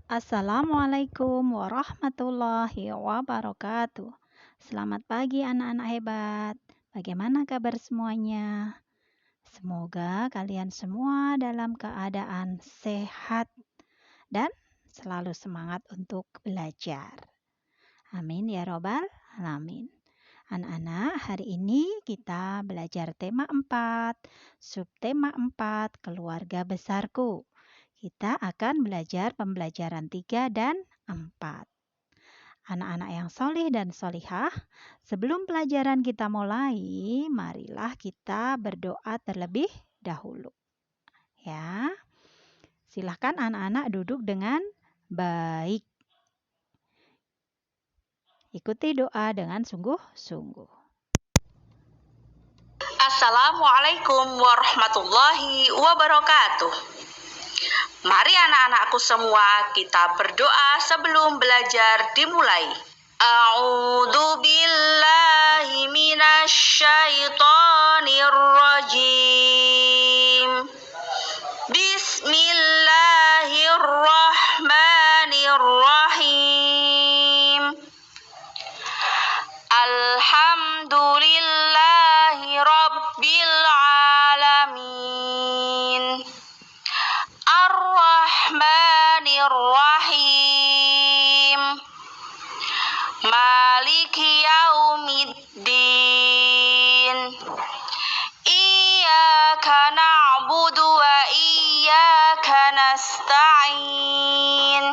Assalamualaikum warahmatullahi wabarakatuh. Selamat pagi anak-anak hebat. Bagaimana kabar semuanya? Semoga kalian semua dalam keadaan sehat dan selalu semangat untuk belajar. Amin ya robbal alamin. Anak-anak, hari ini kita belajar tema 4, subtema 4, keluarga besarku. Kita akan belajar pembelajaran 3 dan 4. Anak-anak yang solih dan solihah, sebelum pelajaran kita mulai, marilah kita berdoa terlebih dahulu. Ya, silahkan anak-anak duduk dengan baik. Ikuti doa dengan sungguh-sungguh. Assalamualaikum warahmatullahi wabarakatuh. Mari anak-anakku semua kita berdoa sebelum belajar dimulai. A'udzu billahi minasyaitonir rajim. Bismillahirrahmanirrahim. Alhamdulillahi rabbil alamin. Ar-Rahmanir-Rahim. Maliki yaumiddin. Iyyaka na'budu wa iyyaka nasta'in.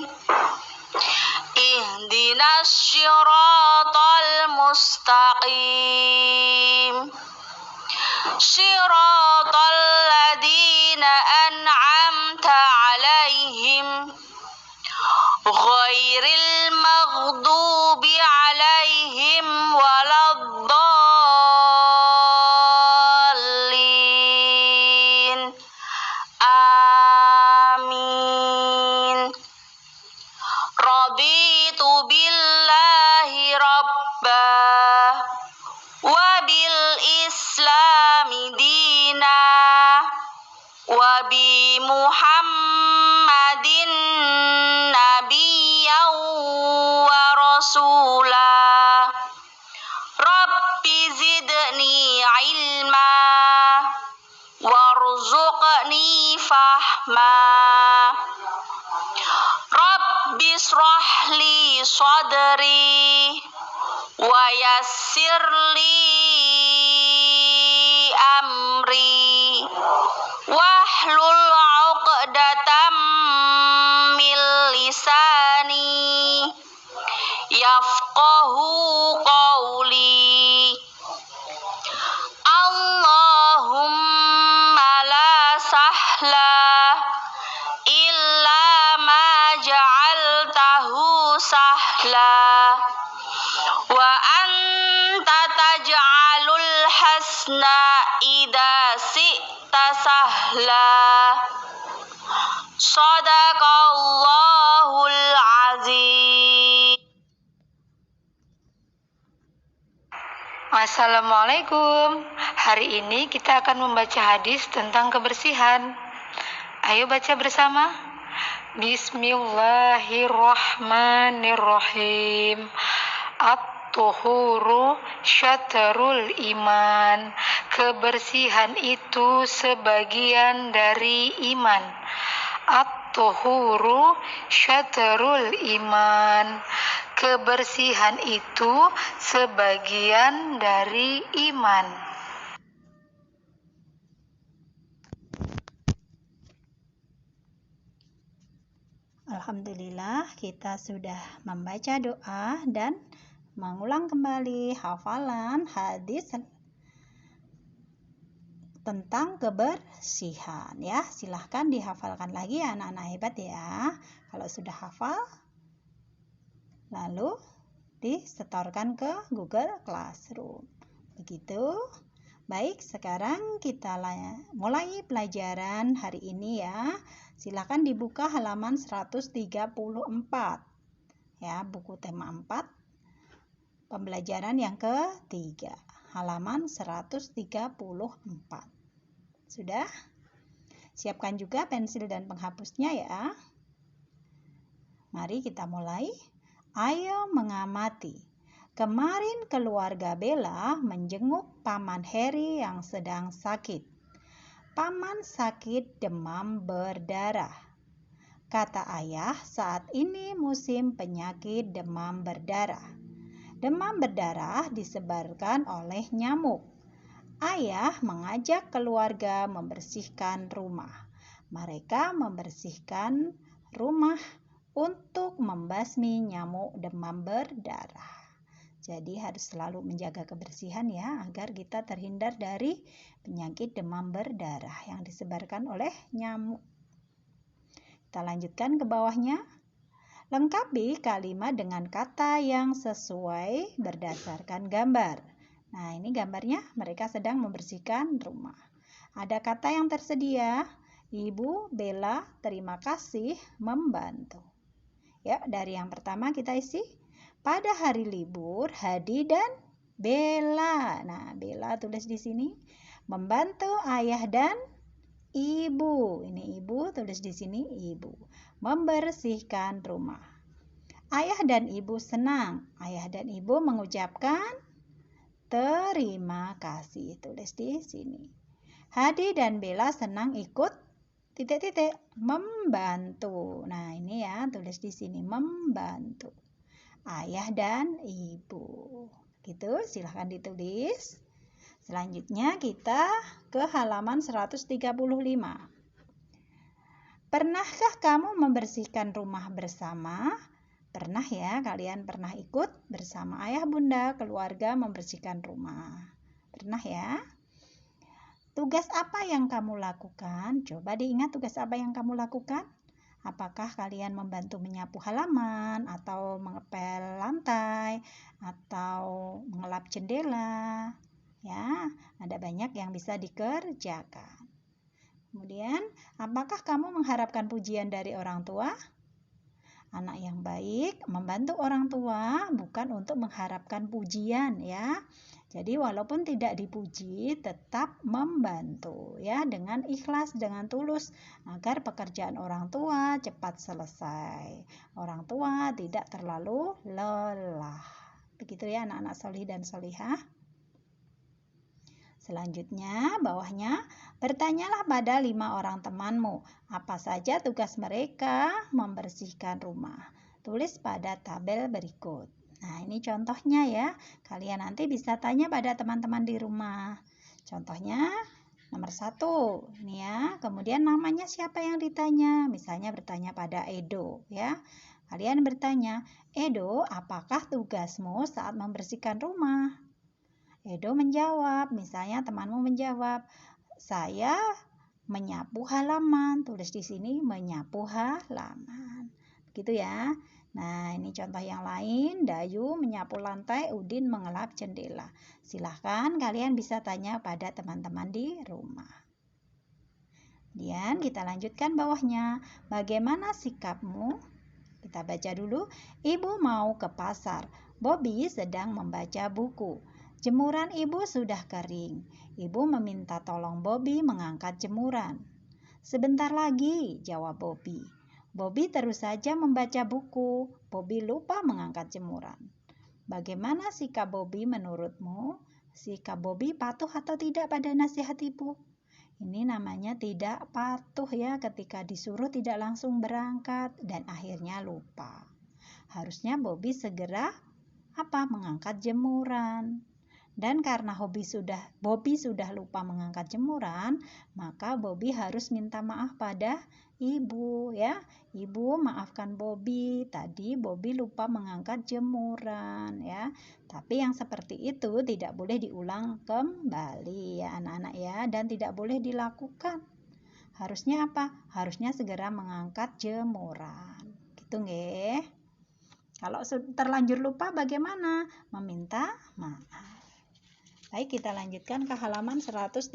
Ihdinas syiratal mustaqim. Syiratal ladzina an'amta 'alaihim ghairil maghdubi 'alaihim waladdallin. Amin. Raditu billahi rabba wa bil islami dina wa bi muhammadin nabiyyan wa rasula. Rabbi zidni ilma warzuqni fahma. Rabbi shrah li sadri wa yassir li amri wahlul 'uqdatam min lisani yafqahu qawli. Allahumma la sahla illa ma ja'altahu sahla wa anta taj'alul hasna idza syi'ta sahla. Shadaqallahul azim. Assalamualaikum. Hari ini kita akan membaca hadis tentang kebersihan. Ayo baca bersama. Bismillahirrahmanirrahim. At-tuhuru syatrul iman. Kebersihan itu sebagian dari iman. At-tuhuru syatrul iman. Kebersihan itu sebagian dari iman. Alhamdulillah, kita sudah membaca doa dan mengulang kembali hafalan hadis tentang kebersihan ya. Silahkan dihafalkan lagi ya anak-anak hebat ya. Kalau sudah hafal, lalu disetorkan ke Google Classroom. Begitu. Baik, sekarang kita mulai pelajaran hari ini ya. Silakan dibuka halaman 134. Ya, buku tema 4. Pembelajaran yang ketiga, halaman 134. Sudah? Siapkan juga pensil dan penghapusnya ya. Mari kita mulai. Ayo mengamati. Kemarin keluarga Bella menjenguk Paman Harry yang sedang sakit. Paman sakit demam berdarah. Kata ayah, saat ini musim penyakit demam berdarah. Demam berdarah disebarkan oleh nyamuk. Ayah mengajak keluarga membersihkan rumah. Mereka membersihkan rumah untuk membasmi nyamuk demam berdarah. Jadi harus selalu menjaga kebersihan ya, agar kita terhindar dari penyakit demam berdarah yang disebarkan oleh nyamuk. Kita lanjutkan ke bawahnya. Lengkapi kalimat dengan kata yang sesuai berdasarkan gambar. Nah, ini gambarnya, mereka sedang membersihkan rumah. Ada kata yang tersedia. Ibu Bella terima kasih membantu. Ya, dari yang pertama kita isi. Pada hari libur, Hadi dan Bella. Nah, Bella tulis di sini. Membantu ayah dan ibu. Ini ibu, tulis di sini ibu. Membersihkan rumah. Ayah dan ibu senang. Ayah dan ibu mengucapkan terima kasih. Tulis di sini. Hadi dan Bella senang ikut membantu. Nah, ini ya, tulis di sini membantu. Ayah dan ibu. Gitu, silahkan ditulis. Selanjutnya kita ke halaman 135. Pernahkah kamu membersihkan rumah bersama? Pernah ya, kalian pernah ikut bersama ayah bunda keluarga membersihkan rumah. Pernah ya? Tugas apa yang kamu lakukan? Coba diingat tugas apa yang kamu lakukan. Apakah kalian membantu menyapu halaman, atau mengepel lantai, atau mengelap jendela? Ya, ada banyak yang bisa dikerjakan. Kemudian, apakah kamu mengharapkan pujian dari orang tua? Anak yang baik membantu orang tua bukan untuk mengharapkan pujian ya. Jadi walaupun tidak dipuji, tetap membantu ya, dengan ikhlas, dengan tulus, agar pekerjaan orang tua cepat selesai. Orang tua tidak terlalu lelah. Begitu ya anak-anak solih dan solihah. Selanjutnya, bawahnya, bertanyalah pada 5 orang temanmu, apa saja tugas mereka membersihkan rumah. Tulis pada tabel berikut. Nah, ini contohnya ya. Kalian nanti bisa tanya pada teman-teman di rumah. Contohnya, nomor 1, ini ya. Kemudian namanya siapa yang ditanya? Misalnya bertanya pada Edo ya. Kalian bertanya, Edo, apakah tugasmu saat membersihkan rumah? Edo menjawab, misalnya temanmu menjawab, saya menyapu halaman. Tulis di sini menyapu halaman. Begitu ya. Nah, ini contoh yang lain. Dayu menyapu lantai, Udin mengelap jendela. Silahkan kalian bisa tanya pada teman-teman di rumah. Kemudian kita lanjutkan bawahnya. Bagaimana sikapmu? Kita baca dulu. Ibu mau ke pasar. Bobby sedang membaca buku. Jemuran ibu sudah kering. Ibu meminta tolong Bobby mengangkat jemuran. Sebentar lagi, jawab Bobby. Bobby terus saja membaca buku. Bobby lupa mengangkat jemuran. Bagaimana sikap Bobby menurutmu? Sikap Bobby patuh atau tidak pada nasihat ibu? Ini namanya tidak patuh ya, ketika disuruh tidak langsung berangkat dan akhirnya lupa. Harusnya Bobby segera mengangkat jemuran. Dan karena Bobby sudah lupa mengangkat jemuran, maka Bobby harus minta maaf pada ibu ya. Ibu, maafkan Bobby, tadi Bobby lupa mengangkat jemuran ya. Tapi yang seperti itu tidak boleh diulang kembali ya anak-anak ya, dan tidak boleh dilakukan. Harusnya apa? Harusnya segera mengangkat jemuran. Gitu nggih. Kalau terlanjur lupa bagaimana? Meminta maaf. Baik, kita lanjutkan ke halaman 136.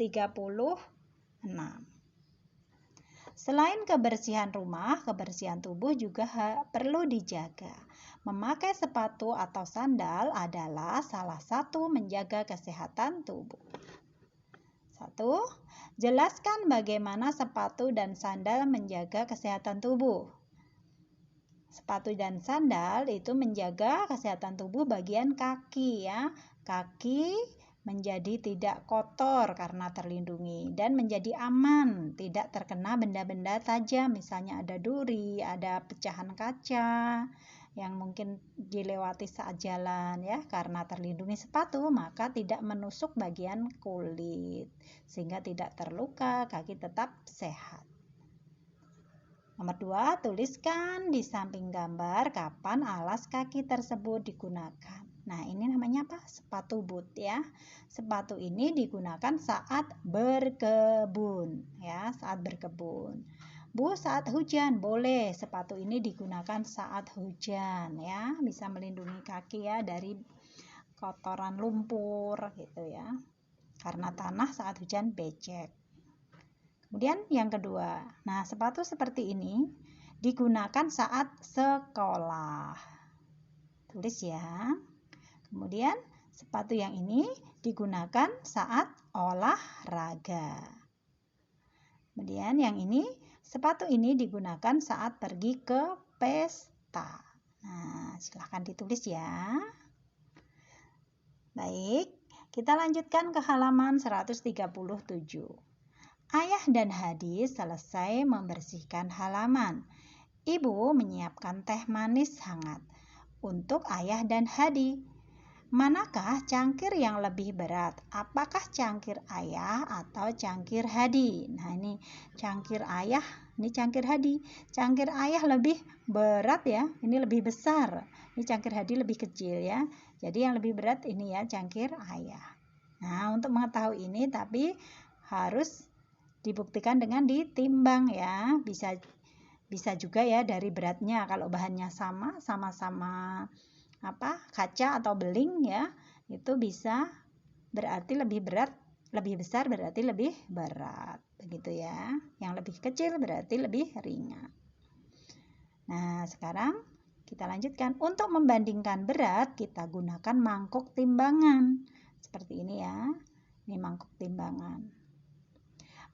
Selain kebersihan rumah, kebersihan tubuh juga perlu dijaga. Memakai sepatu atau sandal adalah salah satu menjaga kesehatan tubuh. 1. Jelaskan bagaimana sepatu dan sandal menjaga kesehatan tubuh. sepatu dan sandal itu menjaga kesehatan tubuh bagian kaki ya. Kaki menjadi tidak kotor karena terlindungi dan menjadi aman, tidak terkena benda-benda tajam, misalnya ada duri, ada pecahan kaca yang mungkin dilewati saat jalan ya. Karena terlindungi sepatu, maka tidak menusuk bagian kulit sehingga tidak terluka, kaki tetap sehat. Nomor 2, tuliskan di samping gambar kapan alas kaki tersebut digunakan. Nah, ini namanya apa? Sepatu boot ya. Sepatu ini digunakan saat berkebun ya, saat berkebun. Bu, saat hujan boleh sepatu ini digunakan saat hujan ya, bisa melindungi kaki ya dari kotoran lumpur gitu ya. Karena tanah saat hujan becek. Kemudian yang kedua, nah sepatu seperti ini digunakan saat sekolah. Tulis ya. Kemudian sepatu yang ini digunakan saat olahraga. Kemudian yang ini, sepatu ini digunakan saat pergi ke pesta. Nah, silahkan ditulis ya. Baik, kita lanjutkan ke halaman 137. Ayah dan Hadi selesai membersihkan halaman. Ibu menyiapkan teh manis hangat untuk Ayah dan Hadi. Manakah cangkir yang lebih berat? Apakah cangkir Ayah atau cangkir Hadi? Nah, ini cangkir Ayah, ini cangkir Hadi. Cangkir Ayah lebih berat ya, ini lebih besar. Ini cangkir Hadi lebih kecil ya. Jadi yang lebih berat ini ya cangkir Ayah. Nah, untuk mengetahui ini tapi harus dibuktikan dengan ditimbang ya. Bisa juga ya dari beratnya. Kalau bahannya sama-sama kaca atau beling ya, itu bisa berarti lebih berat, lebih besar berarti lebih berat. Begitu ya. Yang lebih kecil berarti lebih ringan. Nah, sekarang kita lanjutkan. Untuk membandingkan berat, kita gunakan mangkuk timbangan. Seperti ini ya. Ini mangkuk timbangan.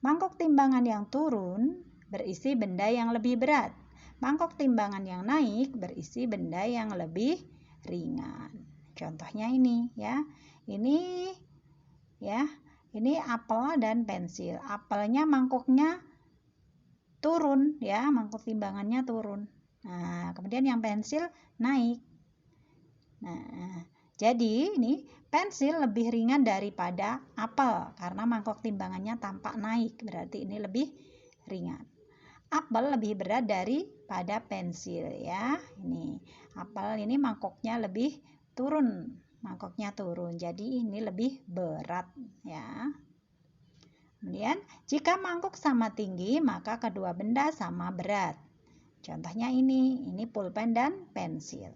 Mangkok timbangan yang turun berisi benda yang lebih berat. Mangkok timbangan yang naik berisi benda yang lebih ringan. Contohnya ini ya. Ini apel dan pensil. Apelnya mangkoknya turun ya, mangkok timbangannya turun. Nah, kemudian yang pensil naik. Nah, jadi ini pensil lebih ringan daripada apel karena mangkok timbangannya tampak naik, berarti ini lebih ringan. Apel lebih berat daripada pensil ya. Ini apel ini mangkoknya lebih turun, jadi ini lebih berat ya. Kemudian jika mangkok sama tinggi maka kedua benda sama berat. Contohnya ini pulpen dan pensil.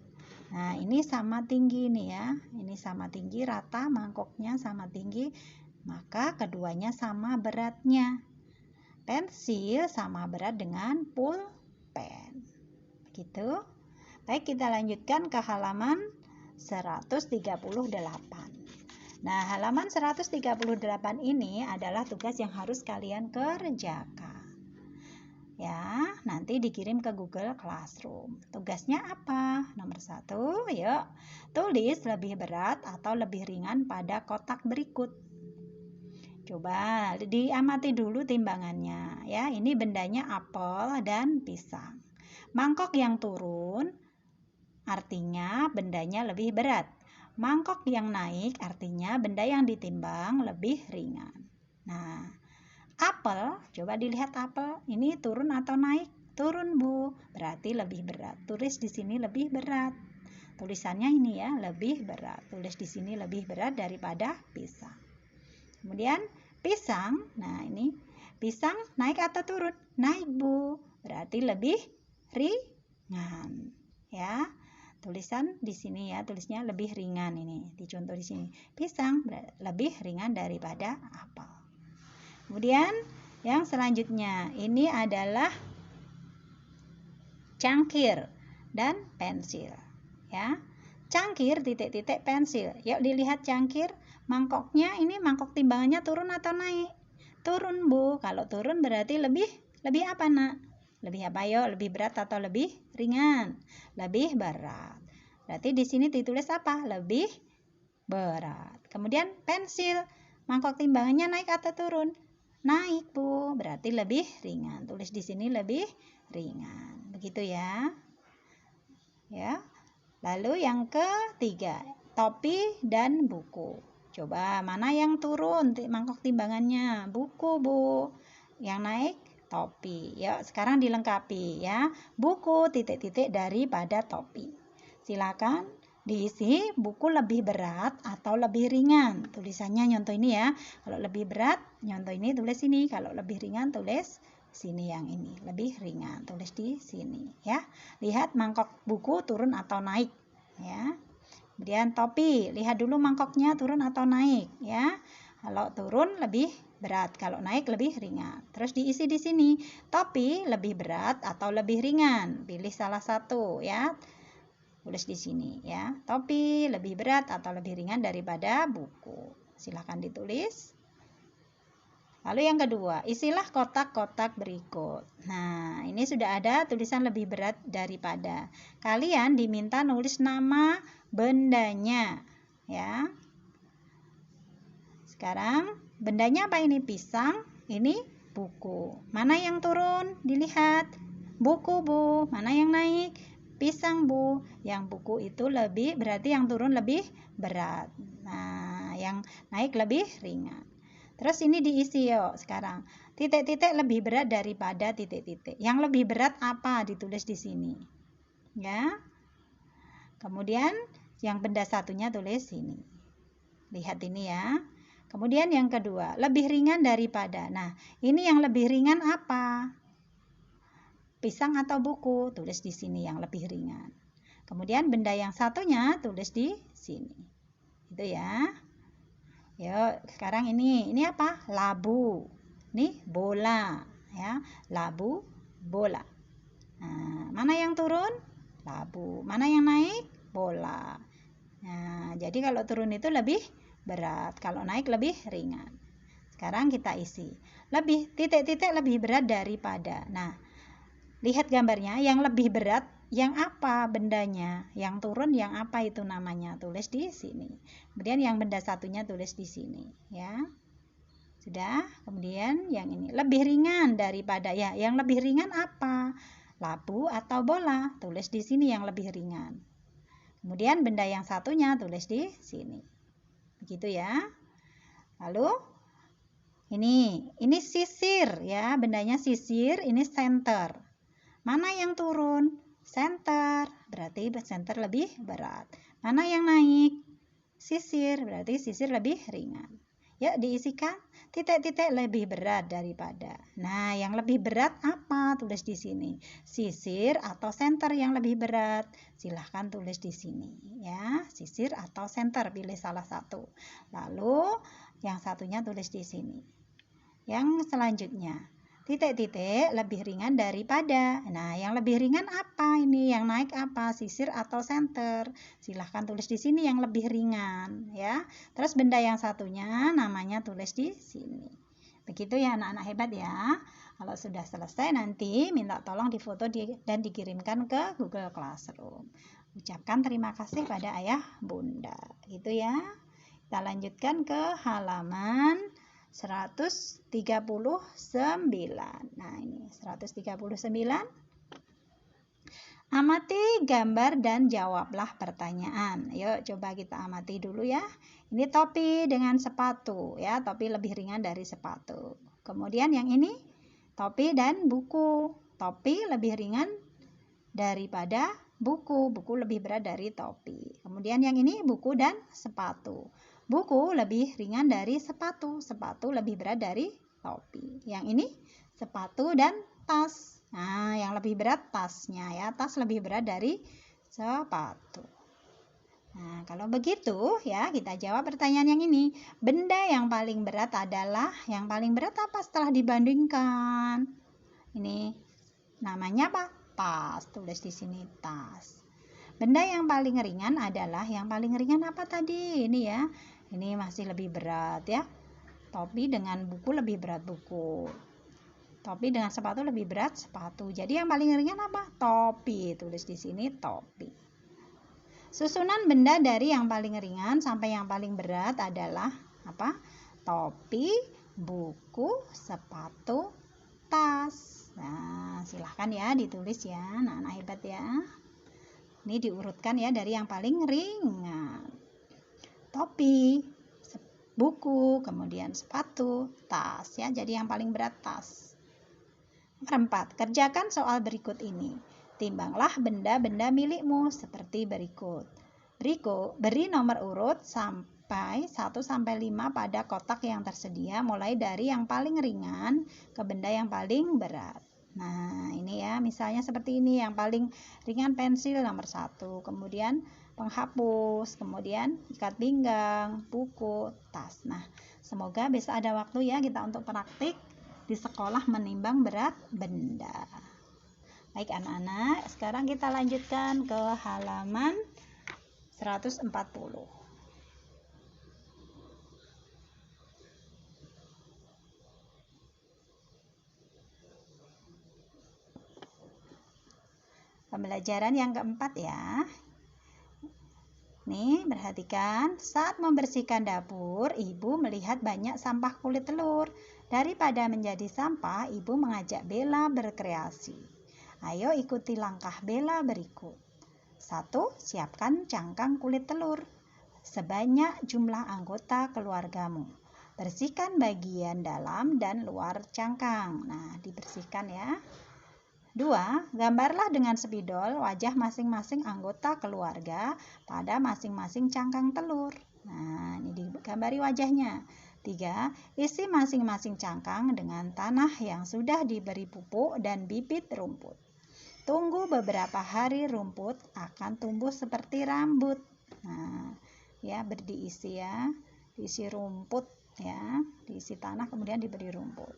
Nah, ini sama tinggi nih ya. Ini sama tinggi, rata mangkoknya sama tinggi, maka keduanya sama beratnya. Pensil sama berat dengan pulpen. Begitu. Baik, kita lanjutkan ke halaman 138. Nah, halaman 138 ini adalah tugas yang harus kalian kerjakan. Ya, nanti dikirim ke Google Classroom. Tugasnya apa? Nomor 1, yuk tulis lebih berat atau lebih ringan pada kotak berikut. Coba diamati dulu timbangannya ya. Ini bendanya apel dan pisang. Mangkok yang turun artinya bendanya lebih berat. Mangkok yang naik artinya benda yang ditimbang lebih ringan. Nah, apel, coba dilihat apel, ini turun atau naik? Turun, Bu. Berarti lebih berat. Tulis di sini lebih berat. Tulisannya ini ya, lebih berat. Tulis di sini lebih berat daripada pisang. Kemudian pisang, nah ini pisang naik atau turun? Naik, Bu. Berarti lebih ringan. Ya. Tulisan di sini ya, tulisnya lebih ringan ini. Dicontoh di sini. Pisang lebih ringan daripada apel. Kemudian yang selanjutnya ini adalah cangkir dan pensil ya. Cangkir titik-titik pensil. Yuk dilihat cangkir, mangkoknya ini mangkok timbangannya turun atau naik? Turun, Bu. Kalau turun berarti lebih apa, Nak? Lebih apa yo? Lebih berat atau lebih ringan? Lebih berat. Berarti di sini ditulis apa? Lebih berat. Kemudian pensil, mangkok timbangannya naik atau turun? Naik, Bu. Berarti lebih ringan. Tulis di sini lebih ringan. Begitu ya. Ya. Lalu yang ketiga, topi dan buku. Coba mana yang turun mangkok timbangannya? Buku, Bu. Yang naik topi. Yuk, sekarang dilengkapi ya. Buku titik-titik daripada topi. Silakan diisi buku lebih berat atau lebih ringan. Tulisannya nyontoh ini ya. Kalau lebih berat, nyontoh ini tulis ini. Kalau lebih ringan, tulis sini yang ini. Lebih ringan, tulis di sini ya. Lihat mangkok buku turun atau naik ya. Kemudian topi, lihat dulu mangkoknya turun atau naik ya. Kalau turun lebih berat, kalau naik lebih ringan. Terus diisi di sini. Topi lebih berat atau lebih ringan? Pilih salah satu ya. Tulis di sini ya. Topi lebih berat atau lebih ringan daripada buku? Silahkan ditulis. Lalu yang kedua, isilah kotak-kotak berikut. Nah, ini sudah ada tulisan lebih berat daripada. Kalian diminta nulis nama bendanya ya. Sekarang bendanya apa ini? Pisang, ini buku. Mana yang turun? Dilihat. Buku, Bu. Mana yang naik? Pisang, Bu. Yang buku itu lebih, berarti yang turun lebih berat. Nah, yang naik lebih ringan. Terus ini diisi yuk sekarang. Titik-titik lebih berat daripada titik-titik. Yang lebih berat apa? Ditulis di sini. Ya. Kemudian yang benda satunya tulis sini. Lihat ini ya. Kemudian yang kedua, lebih ringan daripada. Nah, ini yang lebih ringan apa? Pisang atau buku? Tulis di sini yang lebih ringan. Kemudian benda yang satunya tulis di sini. Itu ya. Yuk, sekarang ini apa? Labu. Ini bola, ya. Labu, bola. Nah, mana yang turun? Labu. Mana yang naik? Bola. Nah, jadi kalau turun itu lebih berat, kalau naik lebih ringan. Sekarang kita isi. Lebih titik-titik lebih berat daripada. Nah, lihat gambarnya, yang lebih berat yang apa bendanya, yang turun yang apa itu namanya, tulis di sini. Kemudian yang benda satunya tulis di sini ya. Sudah. Kemudian yang ini lebih ringan daripada, ya yang lebih ringan apa? Labu atau bola? Tulis di sini yang lebih ringan. Kemudian benda yang satunya tulis di sini. Begitu ya. Lalu ini sisir ya, bendanya sisir, ini senter. Mana yang turun? Center, berarti center lebih berat. Mana yang naik? Sisir, berarti sisir lebih ringan. Ya, diisikan titik-titik lebih berat daripada. Nah, yang lebih berat apa? Tulis di sini. Sisir atau center yang lebih berat? Silahkan tulis di sini ya. Sisir atau center, pilih salah satu. Lalu yang satunya tulis di sini. Yang selanjutnya, titik-titik lebih ringan daripada. Nah, yang lebih ringan apa ini? Yang naik apa? Sisir atau senter? Silahkan tulis di sini yang lebih ringan ya. Terus benda yang satunya namanya tulis di sini. Begitu ya anak-anak hebat ya. Kalau sudah selesai nanti minta tolong difoto dan dikirimkan ke Google Classroom. Ucapkan terima kasih pada ayah bunda. Gitu ya. Kita lanjutkan ke halaman 139. Nah, ini 139. Amati gambar dan jawablah pertanyaan. Yuk, coba kita amati dulu ya. Ini topi dengan sepatu ya, topi lebih ringan dari sepatu. Kemudian yang ini topi dan buku. Topi lebih ringan daripada buku. Buku lebih berat dari topi. Kemudian yang ini buku dan sepatu. Buku lebih ringan dari sepatu. Sepatu lebih berat dari topi. Yang ini sepatu dan tas. Nah, yang lebih berat tasnya ya. Tas lebih berat dari sepatu. Nah, kalau begitu ya, kita jawab pertanyaan yang ini. Benda yang paling berat adalah, yang paling berat apa setelah dibandingkan? Ini namanya apa? Tas. Tulis di sini tas. Benda yang paling ringan adalah, yang paling ringan apa tadi? Ini ya. Ini masih lebih berat ya. Topi dengan buku lebih berat buku. Topi dengan sepatu lebih berat sepatu. Jadi yang paling ringan apa? Topi. Tulis di sini topi. Susunan benda dari yang paling ringan sampai yang paling berat adalah apa? Topi, buku, sepatu, tas. Nah, silahkan ya ditulis ya, anak-anak hebat ya. Ini diurutkan ya dari yang paling ringan. Topi, buku, kemudian sepatu, tas ya. Jadi yang paling berat tas. Nomor 4, kerjakan soal berikut ini. Timbanglah benda-benda milikmu seperti berikut. Beri nomor urut sampai 1 sampai 5 pada kotak yang tersedia, mulai dari yang paling ringan ke benda yang paling berat. Nah, ini ya, misalnya seperti ini, yang paling ringan pensil nomor 1, kemudian penghapus, kemudian ikat pinggang, buku, tas. Nah, semoga besok ada waktu ya kita untuk praktik di sekolah menimbang berat benda. Baik anak-anak, sekarang kita lanjutkan ke halaman 140. Pembelajaran yang keempat ya. Nih, perhatikan. Saat membersihkan dapur, ibu melihat banyak sampah kulit telur. Daripada menjadi sampah, ibu mengajak Bella berkreasi. Ayo ikuti langkah Bella berikut. 1. Siapkan cangkang kulit telur sebanyak jumlah anggota keluargamu. Bersihkan bagian dalam dan luar cangkang. Nah, dibersihkan ya. 2. Gambarlah dengan spidol wajah masing-masing anggota keluarga pada masing-masing cangkang telur. Nah, ini digambari wajahnya. 3. Isi masing-masing cangkang dengan tanah yang sudah diberi pupuk dan bibit rumput. Tunggu beberapa hari, rumput akan tumbuh seperti rambut. Nah, ya, diisi ya, diisi rumput ya, diisi tanah kemudian diberi rumput.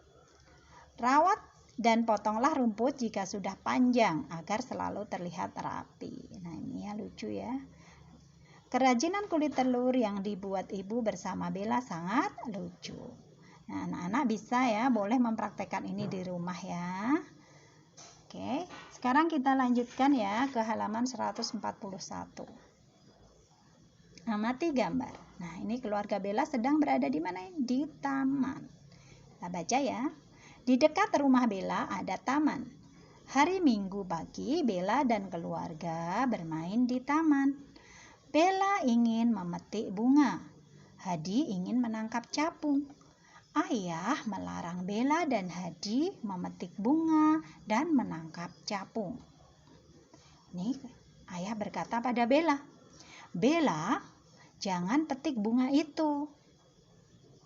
Rawat dan potonglah rumput jika sudah panjang agar selalu terlihat rapi. Nah, ini ya lucu ya. Kerajinan kulit telur yang dibuat ibu bersama Bella sangat lucu. Nah, anak-anak bisa ya, boleh mempraktekkan ini di rumah ya. Oke, sekarang kita lanjutkan ya ke halaman 141. Amati gambar. Nah, ini keluarga Bella sedang berada di mana? Di taman. Kita baca ya. Di dekat rumah Bella ada taman. Hari Minggu pagi, Bella dan keluarga bermain di taman. Bella ingin memetik bunga. Hadi ingin menangkap capung. Ayah melarang Bella dan Hadi memetik bunga dan menangkap capung. Nih, ayah berkata pada Bella, "Bella, jangan petik bunga itu."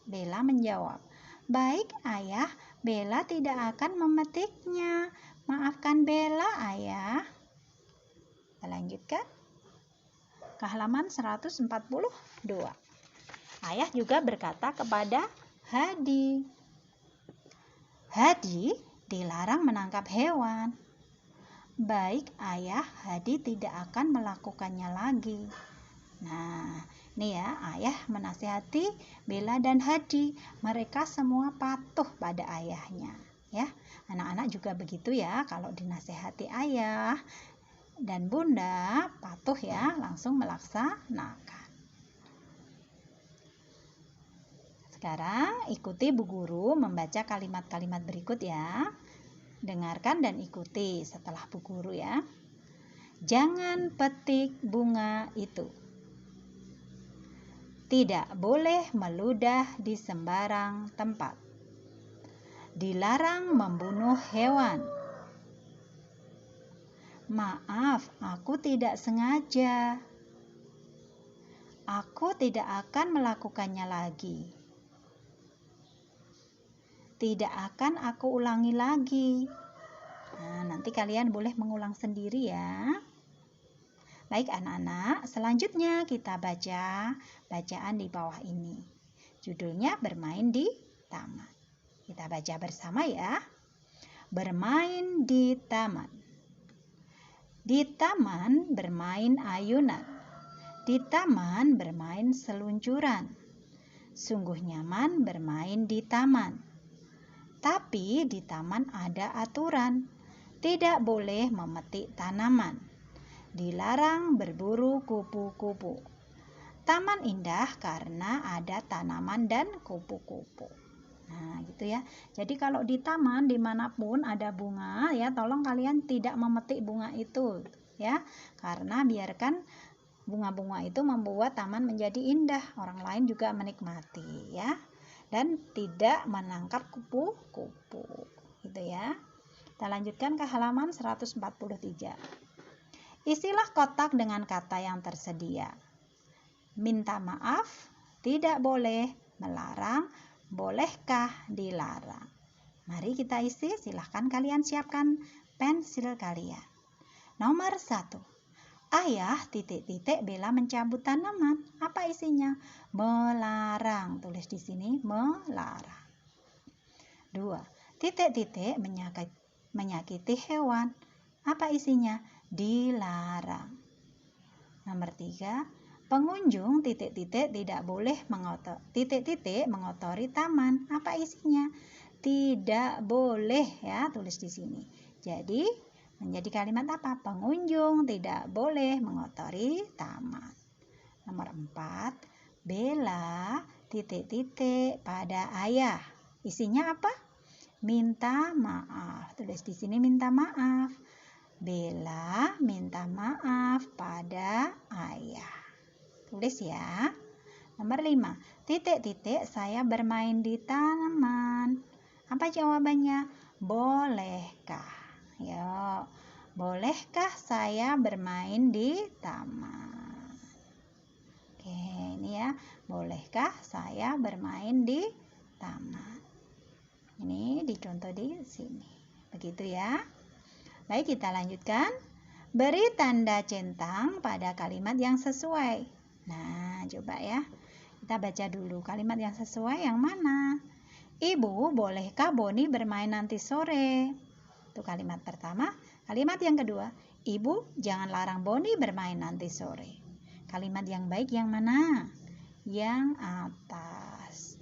Bella menjawab, "Baik ayah, Bella tidak akan memetiknya. Maafkan Bella, ayah." Kita lanjutkan ke halaman 142. Ayah juga berkata kepada Hadi, "Hadi dilarang menangkap hewan." "Baik ayah, Hadi tidak akan melakukannya lagi." Nah, ini ya, ayah menasihati Bella dan Hadi. Mereka semua patuh pada ayahnya. Ya, anak-anak juga begitu ya. Kalau dinasihati ayah dan bunda, patuh ya, langsung melaksanakan. Sekarang ikuti Bu Guru membaca kalimat-kalimat berikut ya. Dengarkan dan ikuti setelah Bu Guru ya. Jangan petik bunga itu. Tidak boleh meludah di sembarang tempat. Dilarang membunuh hewan. Maaf, aku tidak sengaja. Aku tidak akan melakukannya lagi. Tidak akan aku ulangi lagi. Nah, nanti kalian boleh mengulang sendiri ya. Baik anak-anak, selanjutnya kita baca bacaan di bawah ini. Judulnya Bermain di Taman. Kita baca bersama ya. Bermain di taman. Di taman bermain ayunan. Di taman bermain seluncuran. Sungguh nyaman bermain di taman. Tapi di taman ada aturan. Tidak boleh memetik tanaman. Dilarang berburu kupu-kupu. Taman indah karena ada tanaman dan kupu-kupu. Nah, gitu ya. Jadi kalau di taman dimanapun ada bunga, ya tolong kalian tidak memetik bunga itu, ya. Karena biarkan bunga-bunga itu membuat taman menjadi indah. Orang lain juga menikmati, ya. Dan tidak menangkap kupu-kupu, gitu ya. Kita lanjutkan ke halaman 143. Isilah kotak dengan kata yang tersedia. Minta maaf, tidak boleh, melarang, bolehkah, dilarang. Mari kita isi, silahkan kalian siapkan pensil kalian. Nomor 1. Ayah ... Bella mencabut tanaman. Apa isinya? Melarang. Tulis di sini, melarang. 2. ... Menyakiti hewan. Apa isinya? Dilarang. Nomor 3. Pengunjung ... tidak boleh mengotori taman. Apa isinya? Tidak boleh, ya, tulis di sini. Jadi menjadi kalimat apa? Pengunjung tidak boleh mengotori taman. Nomor 4. Bella ... pada ayah. Isinya apa? Minta maaf. Tulis di sini minta maaf. Bella minta maaf pada ayah. Tulis ya. Nomor 5. ... Saya bermain di taman. Apa jawabannya? Bolehkah? Yuk. Bolehkah saya bermain di taman? Oke, ini ya. Bolehkah saya bermain di taman? Ini dicontoh di sini. Begitu ya. Baik, kita lanjutkan. Beri tanda centang pada kalimat yang sesuai. Nah, coba ya. Kita baca dulu kalimat yang sesuai yang mana. Ibu, bolehkah Boni bermain nanti sore? Itu kalimat pertama. Kalimat yang kedua. Ibu, jangan larang Boni bermain nanti sore. Kalimat yang baik yang mana? Yang atas.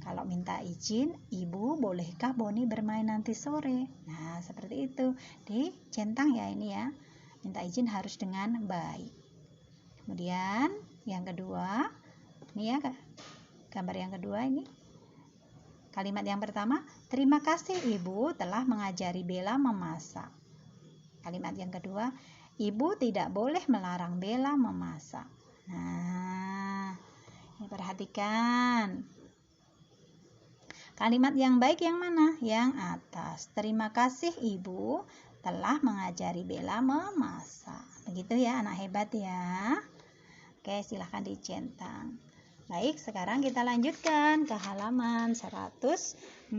Kalau minta izin, Ibu, bolehkah Boni bermain nanti sore? Nah, seperti itu. Dicentang ya ini ya. Minta izin harus dengan baik. Kemudian yang kedua, ini ya gambar yang kedua ini. Kalimat yang pertama, terima kasih Ibu telah mengajari Bella memasak. Kalimat yang kedua, Ibu tidak boleh melarang Bella memasak. Nah, ini perhatikan. Kalimat yang baik yang mana? Yang atas. Terima kasih Ibu telah mengajari Bella memasak. Begitu ya, anak hebat ya. Oke, silahkan dicentang. Baik, sekarang kita lanjutkan ke halaman 144.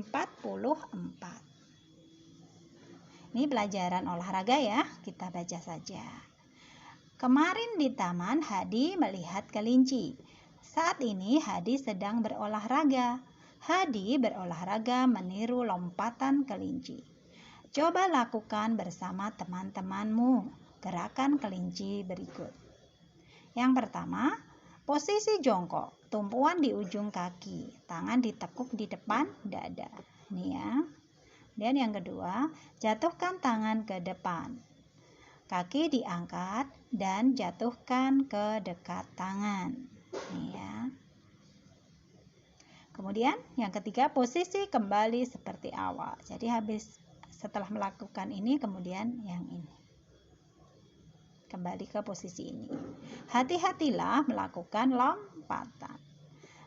Ini pelajaran olahraga ya, kita baca saja. Kemarin di taman Hadi melihat kelinci. Saat ini Hadi sedang berolahraga. Hadi berolahraga meniru lompatan kelinci. Coba lakukan bersama teman-temanmu gerakan kelinci berikut. Yang pertama, posisi jongkok, tumpuan di ujung kaki, tangan ditekuk di depan dada. Ini ya. Dan yang kedua, jatuhkan tangan ke depan. Kaki diangkat dan jatuhkan ke dekat tangan. Ini ya. Kemudian yang ketiga, posisi kembali seperti awal. Jadi setelah melakukan ini, kemudian yang ini. Kembali ke posisi ini. Hati-hatilah melakukan lompatan.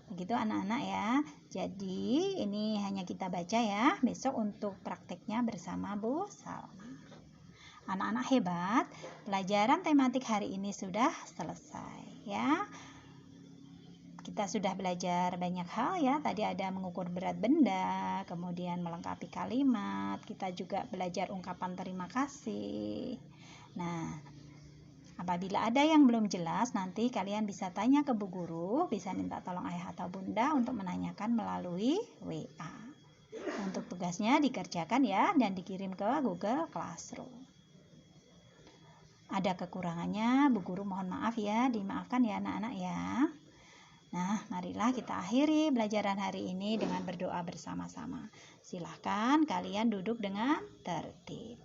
Begitu anak-anak ya. Jadi ini hanya kita baca ya. Besok untuk prakteknya bersama Bu Salma. Anak-anak hebat, pelajaran tematik hari ini sudah selesai ya. Kita sudah belajar banyak hal ya. Tadi ada mengukur berat benda, kemudian melengkapi kalimat. Kita juga belajar ungkapan terima kasih. Nah, apabila ada yang belum jelas, nanti kalian bisa tanya ke Bu Guru, bisa minta tolong ayah atau bunda untuk menanyakan melalui WA. Untuk tugasnya dikerjakan ya dan dikirim ke Google Classroom. Ada kekurangannya, Bu Guru mohon maaf ya, dimaafkan ya anak-anak ya. Nah, marilah kita akhiri pelajaran hari ini dengan berdoa bersama-sama. Silahkan kalian duduk dengan tertib.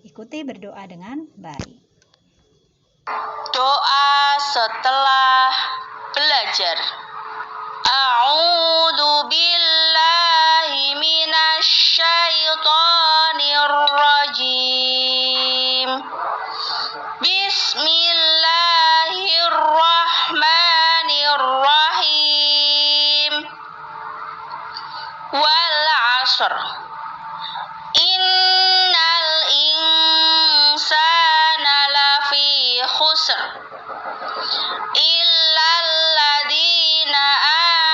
Ikuti berdoa dengan baik. Doa setelah belajar. A'udzu billahi minasy syaithanir rajim. Bismillahirrahmanirrahim. Wal 'ashr. Innal insana lafi khusr. Illal ladzina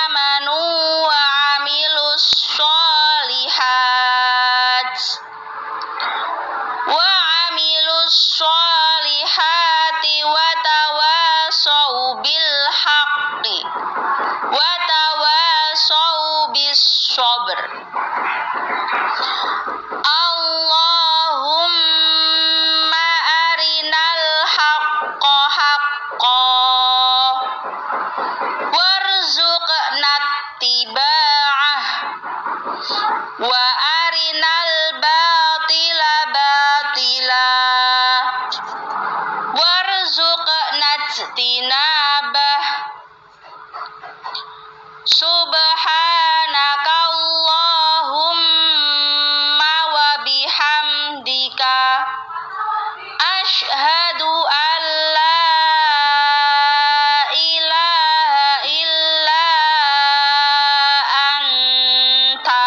amanu wa 'amilus sholihat. Wa tawasau bil haqqi wa tawasau bis sabr. Allahumma arinal haqqa haqqan warzuqna ittiba'ah wa arinal batila batila warzuqna ijtinabah. Subhanaka Allahumma wa bihamdika asyhadu an la ilaha illa anta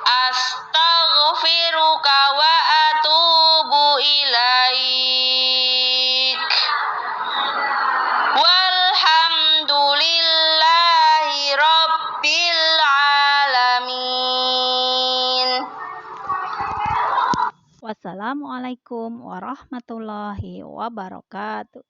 astaghfiruka wa atubu ilaik. Walhamdulillahi rabbil alamin. Wassalamualaikum warahmatullahi wabarakatuh.